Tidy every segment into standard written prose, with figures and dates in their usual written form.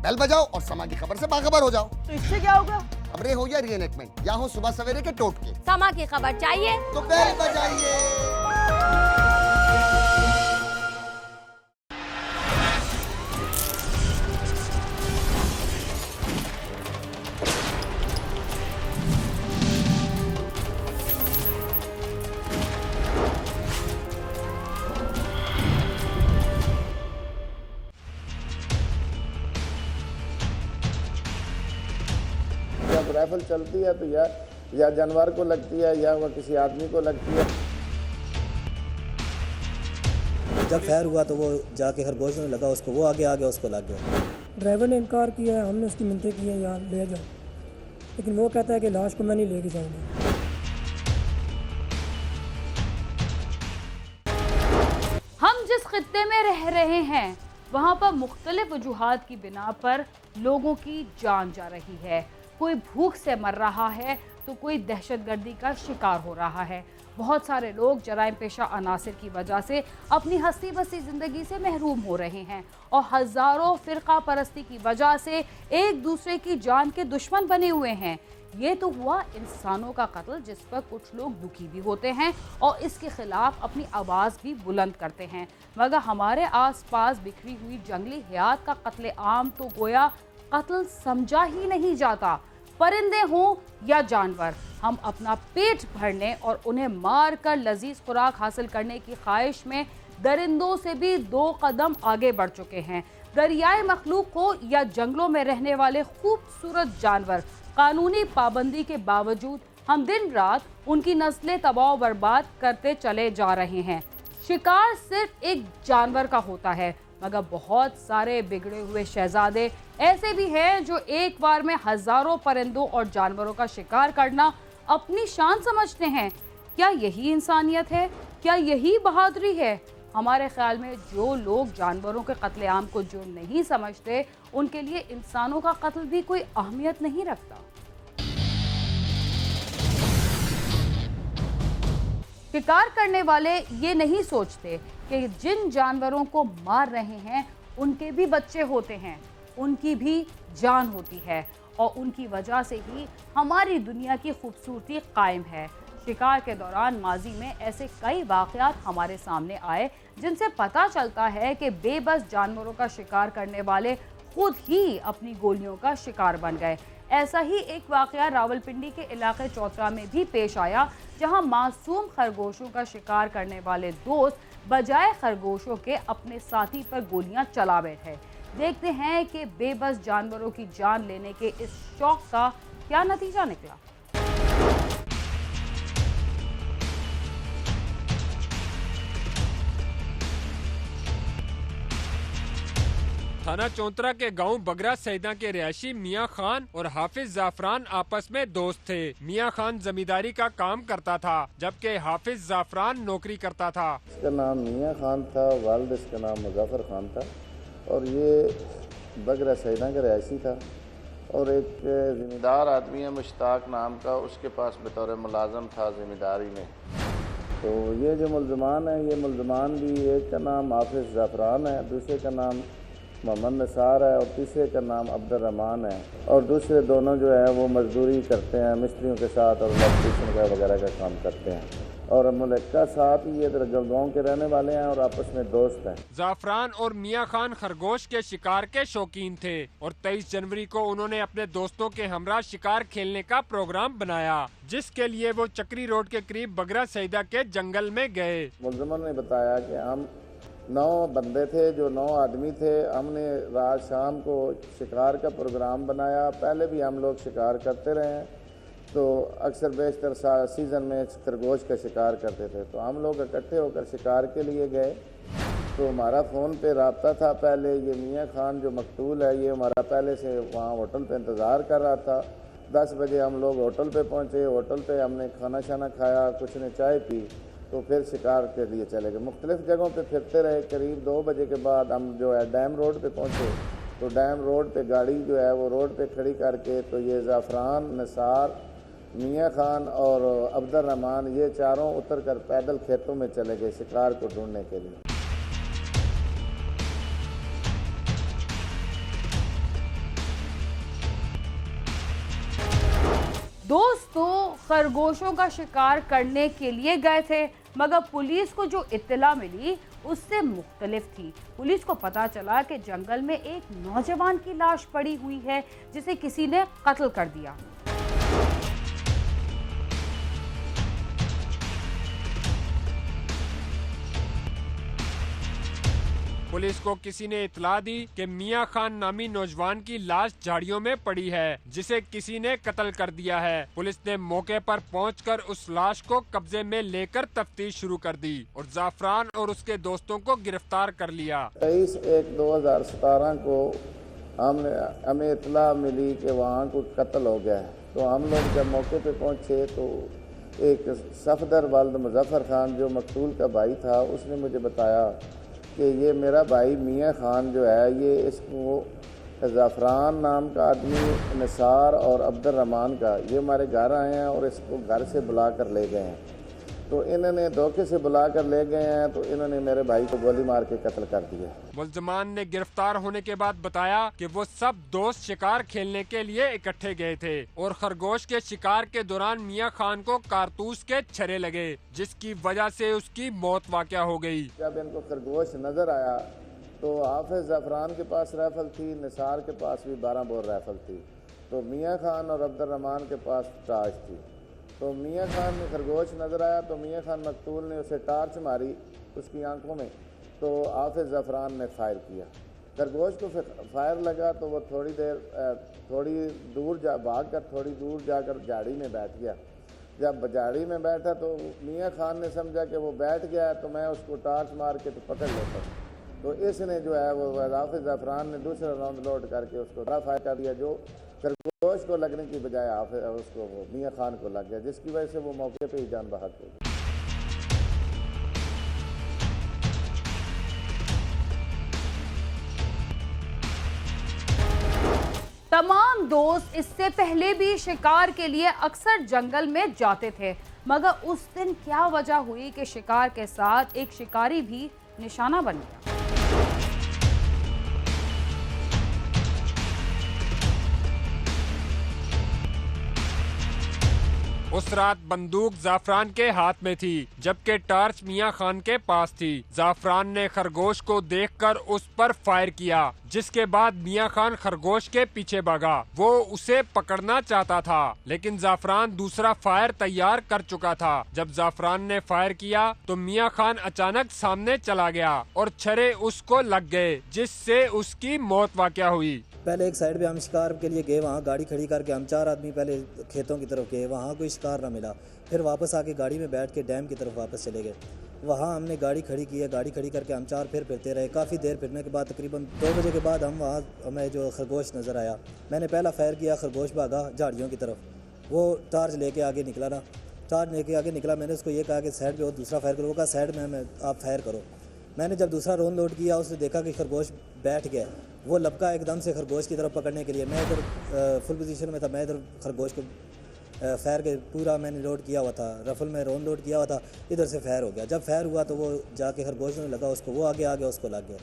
Bell बजाओ और समा की खबर से बाखबर हो जाओ। तो इससे क्या होगा? खबरें हो या रीएनेक्टमेंट या हो सुबह सवेरे के टोटके, समा की खबर चाहिए तो बेल बजाइए। जब राइफल चलती है तो या जानवर को लगती है या वह किसी आदमी को लगती है। जब फायर हुआ तो वो जाके खरगोश में लगा, उसको वो आगे आ गया, उसको लग गया। ड्राइवर ने इनकार किया है, हमने उसकी मिन्नतें की हैं यार ले जाओ, लेकिन वो कहता है कि लाश को मैं नहीं लेके जाऊंगा। हम जिस खित्ते में रह रहे हैं वहाँ पर मुख्तलिफ वजूहात की बिना पर लोगों की जान जा रही है। कोई भूख से मर रहा है तो कोई दहशतगर्दी का शिकार हो रहा है। बहुत सारे लोग जराइम पेशा अनासिर की वजह से अपनी हंसी बसी ज़िंदगी से महरूम हो रहे हैं और हज़ारों फ़िरका परस्ती की वजह से एक दूसरे की जान के दुश्मन बने हुए हैं। ये तो हुआ इंसानों का कत्ल, जिस पर कुछ लोग दुखी भी होते हैं और इसके खिलाफ अपनी आवाज़ भी बुलंद करते हैं। मगर हमारे आसपास बिखरी हुई जंगली हयात का कत्ले आम तो गोया कत्ल समझा ही नहीं जाता। परिंदे हों या जानवर, हम अपना पेट भरने और उन्हें मार कर लजीज खुराक हासिल करने की ख्वाहिश में दरिंदों से भी 2 कदम आगे बढ़ चुके हैं। दरियाई मखलूक हो या जंगलों में रहने वाले खूबसूरत जानवर, कानूनी पाबंदी के बावजूद हम दिन रात उनकी नस्लें तबाह बर्बाद करते चले जा रहे हैं। शिकार सिर्फ एक जानवर का होता है, मगर बहुत सारे बिगड़े हुए शहजादे ऐसे भी हैं जो एक बार में हजारों परिंदों और जानवरों का शिकार करना अपनी शान समझते हैं। क्या यही इंसानियत है? क्या यही बहादुरी है? हमारे ख्याल में जो लोग जानवरों के कत्लेआम को जो नहीं समझते, उनके लिए इंसानों का कत्ल भी कोई अहमियत नहीं रखता। शिकार करने वाले ये नहीं सोचते कि जिन जानवरों को मार रहे हैं उनके भी बच्चे होते हैं, उनकी भी जान होती है और उनकी वजह से ही हमारी दुनिया की खूबसूरती कायम है। शिकार के दौरान माजी में ऐसे कई वाक़यात हमारे सामने आए जिनसे पता चलता है कि बेबस जानवरों का शिकार करने वाले खुद ही अपनी गोलियों का शिकार बन गए। ऐसा ही एक वाक़या रावलपिंडी के इलाके चौतरा में भी पेश आया, जहां मासूम खरगोशों का शिकार करने वाले दोस्त बजाय खरगोशों के अपने साथी पर गोलियां चला बैठे। देखते हैं कि बेबस जानवरों की जान लेने के इस शौक का क्या नतीजा निकला। थाना चौतरा के गांव बगरा सैदा के रिहायशी मियां खान और हाफिज जाफरान आपस में दोस्त थे। मियां खान जमींदारी का काम करता था, जबकि हाफिज जाफरान नौकरी करता था। इसका नाम मियां खान था, वालिद इसका नाम मुजफ्फर खान था और ये बगरा सैदा का रिहायशी था। और एक ज़िम्मेदार आदमी है मुश्ताक नाम का, उसके पास बतौर मुलाजम था ज़िम्मेदारी में। तो ये जो मुलजमान है, ये मुलजमान भी, एक का नाम हाफिज जाफरान है, दूसरे का नाम मोहम्मद निसार है और तीसरे का नाम अब्दुर्रहमान है। और दूसरे दोनों जो है वो मजदूरी करते हैं मिस्त्रियों के साथ और इलेक्ट्रीशियन का वगैरह का काम करते हैं। और मुल्का साहब ये गाँव के रहने वाले हैं और आपस में दोस्त हैं। जाफरान और मियां खान खरगोश के शिकार के शौकीन थे और 23 जनवरी को उन्होंने अपने दोस्तों के हमरा शिकार खेलने का प्रोग्राम बनाया, जिसके लिए वो चक्री रोड के करीब बगरा सैदा के जंगल में गए। मुलजमन ने बताया कि हम 9 बंदे थे, जो 9 आदमी थे। हमने रात शाम को शिकार का प्रोग्राम बनाया। पहले भी हम लोग शिकार करते रहे हैं, तो अक्सर बेशतर सीज़न में खरगोश का शिकार करते थे। तो हम लोग इकट्ठे होकर शिकार के लिए गए। तो हमारा फ़ोन पे रब्ता था पहले। ये मियां खान जो मकतूल है, ये हमारा पहले से वहाँ होटल पे इंतज़ार कर रहा था। 10 बजे हम लोग होटल पे पहुँचे। होटल पे हमने खाना शाना खाया, कुछ ने चाय पी, तो फिर शिकार के लिए चले गए। मुख्तलिफ़ जगहों पे फिरते रहे। करीब 2 बजे के बाद हम जो है डैम रोड पे पहुँचे। तो डैम रोड पे गाड़ी जो है वो रोड पे खड़ी करके, तो ये जाफरान, निसार, मियां खान और अब्दुर्रहमान, ये चारों उतर कर पैदल खेतों में चले गए शिकार को ढूंढने के लिए। खरगोशों का शिकार करने के लिए गए थे, मगर पुलिस को जो इत्तला मिली उससे मुख्तलिफ थी। पुलिस को पता चला कि जंगल में एक नौजवान की लाश पड़ी हुई है जिसे किसी ने कत्ल कर दिया। पुलिस को किसी ने इतला दी कि मियां खान नामी नौजवान की लाश झाड़ियों में पड़ी है जिसे किसी ने कत्ल कर दिया है। पुलिस ने मौके पर पहुंचकर उस लाश को कब्जे में लेकर तफ्तीश शुरू कर दी और जाफरान और उसके दोस्तों को गिरफ्तार कर लिया। 23/1/2017 को हमें इतला मिली कि वहाँ कोई कत्ल हो गया है, तो हम लोग जब मौके पे पहुँचे तो एक सफदर वालिद मुजफ्फर खान जो मकतूल का भाई था उसने मुझे बताया कि ये मेरा भाई मियां खान जो है ये इसको ज़ाफ़रान नाम का आदमी, निसार और अब्दुर्रहमान का, ये हमारे घर आए हैं और इसको घर से बुला कर ले गए हैं। तो इन्होंने धोखे से बुला कर ले गए हैं, तो इन्होंने मेरे भाई को गोली मार के कत्ल कर दिया। मुल्ज़िमान ने गिरफ्तार होने के बाद बताया कि वो सब दोस्त शिकार खेलने के लिए इकट्ठे गए थे और खरगोश के शिकार के दौरान मियां खान को कारतूस के छर्रे लगे जिसकी वजह से उसकी मौत वाक़या हो गई। जब इनको खरगोश नजर आया तो हाफिज ज़ाफ़रान के पास राइफल थी, निसार के पास भी 12 बोर राइफल थी, तो मियां खान और अब्दुर्रहमान के पास टार्च थी। तो मियां खान में खरगोश नज़र आया तो मियां खान मकतूल ने उसे टार्च मारी उसकी आंखों में, तो हाफिज ज़ाफ़रान ने फायर किया। खरगोश को फायर लगा तो वो थोड़ी दूर भागकर थोड़ी दूर जाकर झाड़ी में बैठ गया। जब झाड़ी में बैठा तो मियां खान ने समझा कि वो बैठ गया है तो मैं उसको टार्च मार के तो पकड़ लेता, तो इसने जो है वो हाफिज ज़ाफ़रान ने दूसरा राउंड लोड करके उसको फायर कर दिया, जो खरगोश को लगने की बजाय उसको मियां खान को लग गया, जिसकी वजह से वो मौके पे ही जान बहक हो गई। तमाम दोस्त इससे पहले भी शिकार के लिए अक्सर जंगल में जाते थे, मगर उस दिन क्या वजह हुई कि शिकार के साथ एक शिकारी भी निशाना बन गया। उस रात बंदूक जाफरान के हाथ में थी जबकि टार्च मियां खान के पास थी। जाफरान ने खरगोश को देखकर उस पर फायर किया, जिसके बाद मियां खान खरगोश के पीछे भागा। वो उसे पकड़ना चाहता था लेकिन जाफरान दूसरा फायर तैयार कर चुका था। जब जाफरान ने फायर किया तो मियां खान अचानक सामने चला गया और छर्रे उसको लग गए, जिससे उसकी मौत वाक़या हुई। पहले एक साइड पे हम शिकार के लिए गए, वहाँ गाड़ी खड़ी करके हम 4 आदमी पहले खेतों की तरफ गए, वहाँ कोई शिकार ना मिला। फिर वापस आके गाड़ी में बैठ के डैम की तरफ वापस चले गए, वहाँ हमने गाड़ी खड़ी की है। गाड़ी खड़ी करके हम 4 फिरते रहे। काफ़ी देर फिरने के बाद तकरीबन 2 बजे के बाद हमें जो खरगोश नज़र आया, मैंने पहला फायर किया, खरगोश भागा झाड़ियों की तरफ। वो टार्च लेके आगे निकला ना, टार्च लेके आगे निकला। मैंने उसको ये कहा कि साइड पे वो दूसरा फायर करो, वो कहा साइड में आप फायर करो। मैंने जब दूसरा राउंड लोड किया, उसने देखा कि खरगोश बैठ गया, वो लपका एकदम से खरगोश की तरफ पकड़ने के लिए। मैं इधर फुल पोजीशन में था, मैं इधर खरगोश को फायर के पूरा मैंने लोड किया हुआ था, रफल में राउंड लोड किया हुआ था, इधर से फायर हो गया। जब फायर हुआ तो वो जाके खरगोश में लगा उसको, वो आगे आ गया, उसको लग गया,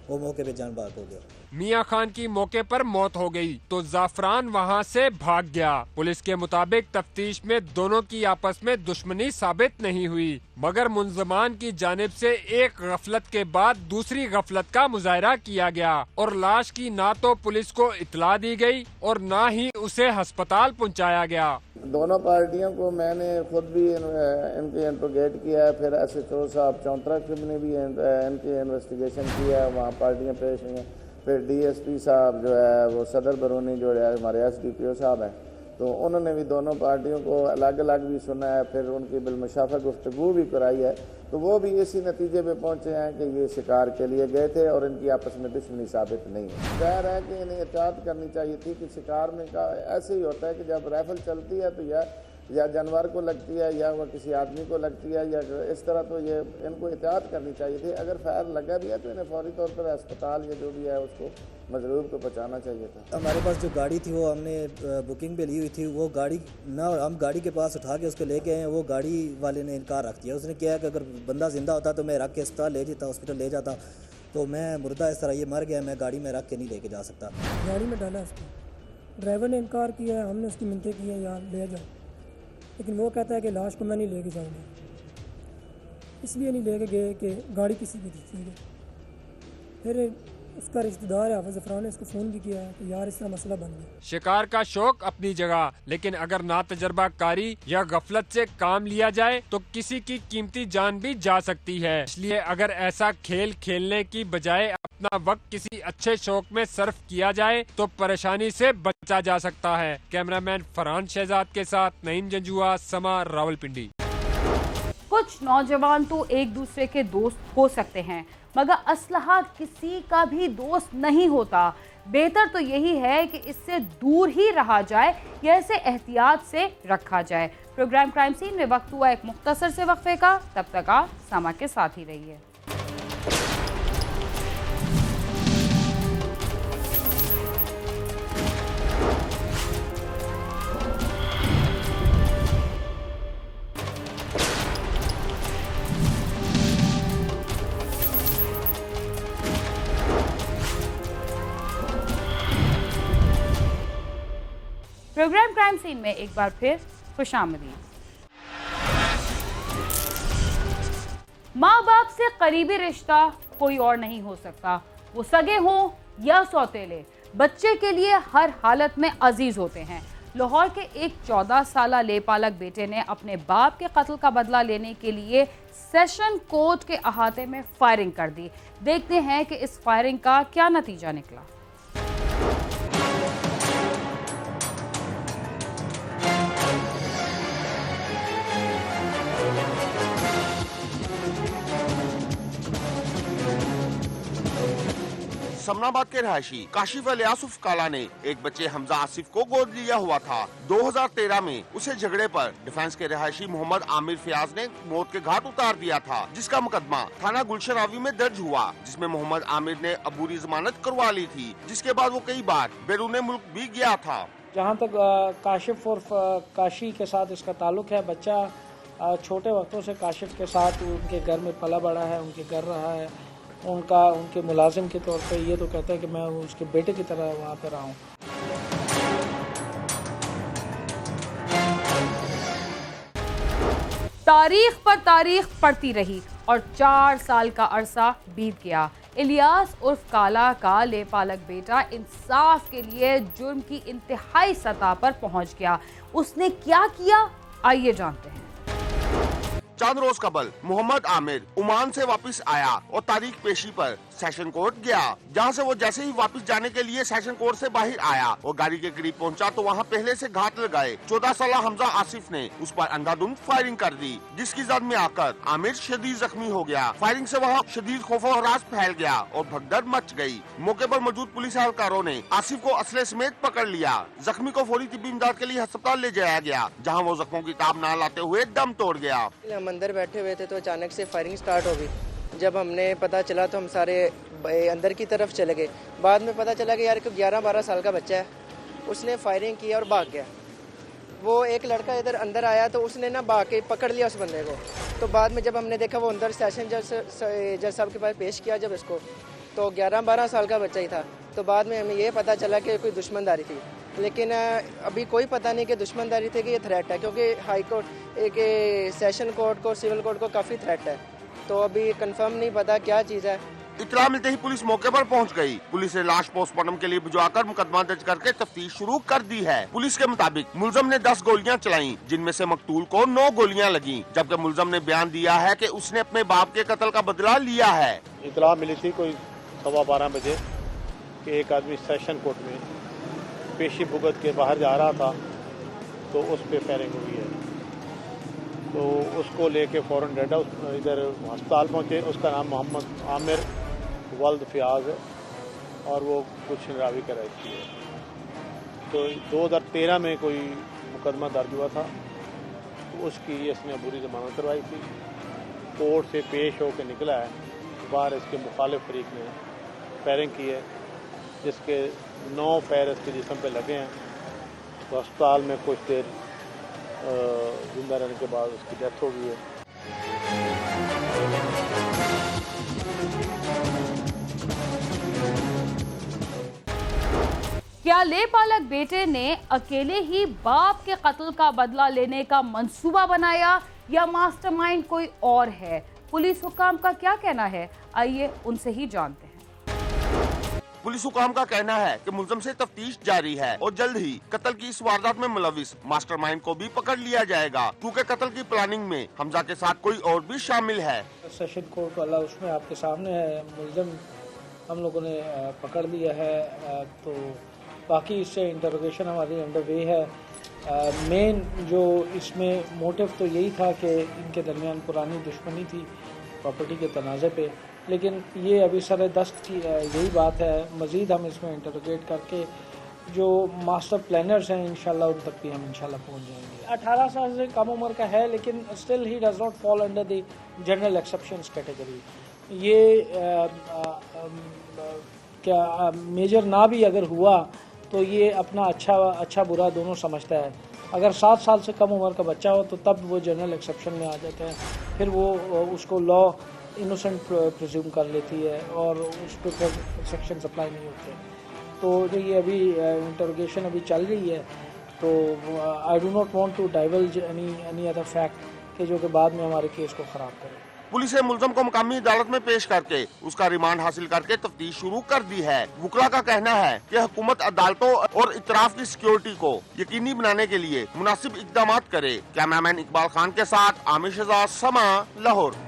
वो मौके पे जान बाग हो गया। मियां खान की मौके पर मौत हो गई तो जाफरान वहां से भाग गया। पुलिस के मुताबिक तफ्तीश में दोनों की आपस में दुश्मनी साबित नहीं हुई, मगर मुल्ज़िमान की जानिब से एक गफलत के बाद दूसरी गफलत का मुजाहरा किया गया और लाश की ना तो पुलिस को इतला दी गई और ना ही उसे अस्पताल पहुंचाया गया। दोनों पार्टियों को मैंने खुद भी इनके इंट्रोगेट किया है, फिर SHO साहब चौंतरा ने भी इनकी इन्वेस्टिगेशन किया है, वहाँ पार्टियाँ पेश हुई हैं। फिर DSP साहब जो है वो सदर बरूनी जो है हमारे SDPO साहब हैं, तो उन्होंने भी दोनों पार्टियों को अलग अलग भी सुना है, फिर उनकी बिलमुशाफा गुफ्तगू भी कराई है। तो वो भी इसी नतीजे पे पहुंचे हैं कि ये शिकार के लिए गए थे और इनकी आपस में दुश्मनी साबित नहीं है। जाहिर है कि इन्हें एहतियात करनी चाहिए थी कि शिकार में का ऐसे ही होता है कि जब राइफल चलती है तो या जानवर को लगती है या वह किसी आदमी को लगती है या इस तरह, तो ये इनको एहतियात करनी चाहिए थी। अगर फायर लगा भी है तो इन्हें फौरी तौर पर अस्पताल या जो भी है उसको मजरूब को पहुँचाना चाहिए था। हमारे पास जो गाड़ी थी वो हमने बुकिंग पे ली हुई थी, वो गाड़ी ना हम गाड़ी के पास उठा के उसको लेके आए, वो गाड़ी वाले ने इनकार रख दिया। उसने किया कि अगर बंदा जिंदा होता तो मैं रख के अस्पताल ले जाता, हॉस्पिटल ले जाता, तो मैं मुर्दा इस तरह ये मर गया, मैं गाड़ी में रख के नहीं लेके जा सकता। गाड़ी में डाला उसको, ड्राइवर ने इनकार किया, हमने उसकी मिन्नतें की हैं यार ले जाओ, लेकिन वो कहता है कि लाश को मैं नहीं लेके जाऊँगा। इसलिए नहीं लेके गए कि गाड़ी किसी की थी, ठीक है। फिर उसका रिश्तेदार है हाफिज़ ज़फ़रान ने इसको फ़ोन भी किया है कि यार इस तरह मसला बन गया। शिकार का शौक अपनी जगह, लेकिन अगर ना तजर्बाकारी या गफलत से काम लिया जाए तो किसी की कीमती जान भी जा सकती है। इसलिए अगर ऐसा खेल खेलने की बजाय अपना वक्त किसी अच्छे शौक में सर्फ किया जाए तो परेशानी से बचा जा सकता है। कैमरामैन फरहान शहजाद के साथ नईम जंजुआ, समा, रावलपिंडी। कुछ नौजवान तो एक दूसरे के दोस्त हो सकते हैं, मगर असलहा किसी का भी दोस्त नहीं होता। बेहतर तो यही है कि इससे दूर ही रहा जाए या इसे एहतियात से रखा जाए। प्रोग्राम क्राइम सीन में वक्त हुआ एक मुख्तसर से वक्फे का। तब तक आप समा के साथ ही रहिए। प्रोग्राम क्राइम सीन में एक बार फिर खुशामदीद। माँ बाप से करीबी रिश्ता कोई और नहीं हो सकता, वो सगे हों या सौतेले, बच्चे के लिए हर हालत में अजीज होते हैं। लाहौर के एक 14 साला लेपालक बेटे ने अपने बाप के कत्ल का बदला लेने के लिए सेशन कोर्ट के अहाते में फायरिंग कर दी। देखते हैं कि इस फायरिंग का क्या नतीजा निकला। समनाबाद के रहायशी काशिफ अल यासुफ काला ने एक बच्चे हमजा आसिफ को गोद लिया हुआ था। 2013 में उसे झगड़े पर डिफेंस के रहायशी मोहम्मद आमिर फयाज ने मौत के घाट उतार दिया था, जिसका मुकदमा थाना गुलशन रावी में दर्ज हुआ, जिसमें मोहम्मद आमिर ने अबूरी जमानत करवा ली थी, जिसके बाद वो कई बार बैरून मुल्क भी गया था। जहाँ तक काशिफ और काशी के साथ इसका ताल्लुक है, बच्चा छोटे वक्तों से काशिफ के साथ उनके घर में पला बड़ा है, उनके घर रहा है। उनके मुलाजिम के तौर पे ये तो कहते हैं कि मैं उसके बेटे की तरह वहाँ पे रहा हूँ। तारीख पर तारीख पड़ती रही और 4 साल का अरसा बीत गया। इलियास उर्फ काला का लेपालक बेटा इंसाफ के लिए जुर्म की इंतहाई सतह पर पहुंच गया। उसने क्या किया, आइए जानते हैं। चांद रोज कबल मोहम्मद आमिर ओमान से वापस आया और तारीख पेशी पर सेशन कोर्ट गया, जहां से वो जैसे ही वापस जाने के लिए सेशन कोर्ट से बाहर आया और गाड़ी के करीब पहुंचा तो वहां पहले से घात लगाए 14 साला हमजा आसिफ ने उस पर अंधाधुंध फायरिंग कर दी, जिसकी जद में आकर आमिर शदीद जख्मी हो गया। फायरिंग से वहां शदीद खौफो हरास फैल गया और भगदड़ मच गई। मौके पर मौजूद पुलिस एहलकारों ने आसिफ को असले समेत पकड़ लिया। जख्मी को फौरी तिब्बी इमदाद के लिए अस्पताल ले जाया गया, जहाँ वो जख्मों की ताब न लाते हुए दम तोड़ गया। हम अंदर बैठे हुए थे तो अचानक से फायरिंग स्टार्ट हो गई। जब हमने पता चला तो हम सारे अंदर की तरफ चले गए। बाद में पता चला कि यार 11-12 साल का बच्चा है, उसने फायरिंग की और भाग गया। वो एक लड़का इधर अंदर आया तो उसने ना भाग के पकड़ लिया उस बंदे को। तो बाद में जब हमने देखा वो अंदर सेशन जज साहब के पास पेश किया जब इसको, तो 11-12 साल का बच्चा ही था। तो बाद में हमें ये पता चला कि कोई दुश्मनदारी थी, लेकिन अभी कोई पता नहीं कि दुश्मनदारी थी कि ये थ्रेट है, क्योंकि हाई कोर्ट एक सेशन कोर्ट को सिविल कोर्ट को काफ़ी थ्रेट है, तो अभी कंफर्म नहीं पता क्या चीज़ है। इतला मिलते ही पुलिस मौके पर पहुंच गई। पुलिस ने लाश पोस्टमार्टम के लिए भिजवाकर मुकदमा दर्ज करके तफ्तीश शुरू कर दी है। पुलिस के मुताबिक मुलजम ने 10 गोलियां चलाई, जिनमें से मकतूल को 9 गोलियां लगी, जबकि मुलजम ने बयान दिया है कि उसने अपने बाप के कत्ल का बदला लिया है। इतला मिली थी कोई 12:15 बजे कि एक आदमी सेशन कोर्ट में पेशी भुगत के बाहर जा रहा था, तो उस पर फायरिंग हुई है। तो उसको लेके फ़ौरन डेडा इधर अस्पताल पहुँचे। उसका नाम मोहम्मद आमिर वल्द फयाज है और वो गुलशन रावी का रहती है। तो 2013 में कोई मुकदमा दर्ज हुआ था, तो उसकी इसने बुरी जमानत करवाई थी। कोर्ट से पेश होकर निकला है, बाहर इसके मुखालिफ फरीक ने फायरिंग की है, जिसके 9 फायर इसके जिस्म पे लगे हैं। तो अस्पताल में कुछ देर जिंदा रहने के बाद उसकी डेथ हो गई है। क्या लेपालक बेटे ने अकेले ही बाप के कत्ल का बदला लेने का मंसूबा बनाया या मास्टरमाइंड कोई और है? पुलिस हुकाम का क्या कहना है, आइए उनसे ही जानते हैं। पुलिस हुकाम का कहना है कि मुलजम से तफ्तीश जारी है और जल्द ही कत्ल की इस वारदात में मुलविस मास्टरमाइंड को भी पकड़ लिया जाएगा, क्योंकि कत्ल की प्लानिंग में हमजा के साथ कोई और भी शामिल है। सेशन कोर्ट वाला उसमें आपके सामने है, मुलजम हम लोगों ने पकड़ लिया है, तो बाकी इससे इंटरोगेशन हमारी अंडर वे है। मेन जो इसमें मोटिव तो यही था कि इनके दरमियान पुरानी दुश्मनी थी प्रॉपर्टी के तनाज़े पे, लेकिन ये अभी सर दस्त की यही बात है। मज़ीद हम इसमें इंटरोगेट करके जो मास्टर प्लानर्स हैं इंशाल्लाह उन तक भी हम इंशाल्लाह पहुंच जाएंगे। 18 साल से कम उम्र का है, लेकिन still he does not fall under the general exceptions category. ये क्या मेजर ना भी अगर हुआ तो ये अपना अच्छा बुरा दोनों समझता है। अगर 7 साल से कम उम्र का बच्चा हो तो तब वो जनरल एक्सेप्शन में आ जाते हैं, फिर वो उसको लॉ इनोसेंट प्रिज्यूम कर लेती है और उस पर फिर सेक्शन अप्लाई नहीं होते। तो जो ये अभी इंटरोगेशन अभी चल रही है, तो I do not want to divulge any other fact कि जो कि बाद में हमारे केस को ख़राब करे। पुलिस ने मुलजम को मुकामी अदालत में पेश करके उसका रिमांड हासिल करके तफ्तीश शुरू कर दी है। वुकला का कहना है कि हुकूमत अदालतों और इतराफ की सिक्योरिटी को यकीनी बनाने के लिए मुनासिब इकदाम करे। कैमरामैन इकबाल खान के साथ आमिर शहजाद, समा, लाहौर।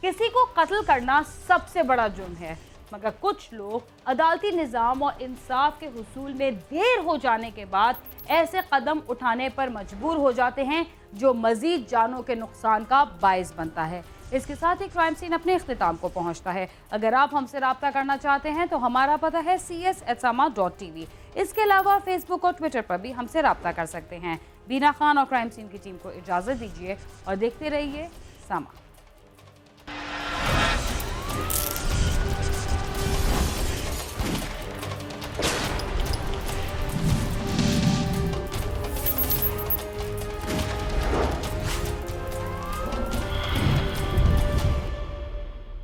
किसी को कत्ल करना सबसे बड़ा जुर्म है, मगर कुछ लोग अदालती निज़ाम और इंसाफ के हुसूल में देर हो जाने के बाद ऐसे कदम उठाने पर मजबूर हो जाते हैं जो मजीद जानों के नुकसान का बायस बनता है। इसके साथ ही क्राइम सीन अपने इख्तिताम को पहुंचता है। अगर आप हमसे रब्ता करना चाहते हैं तो हमारा पता है cs@sama.tv। इसके अलावा फेसबुक और ट्विटर पर भी हमसे रब्ता कर सकते हैं। बीना खान और क्राइम सीन की टीम को इजाज़त दीजिए और देखते रहिए समा।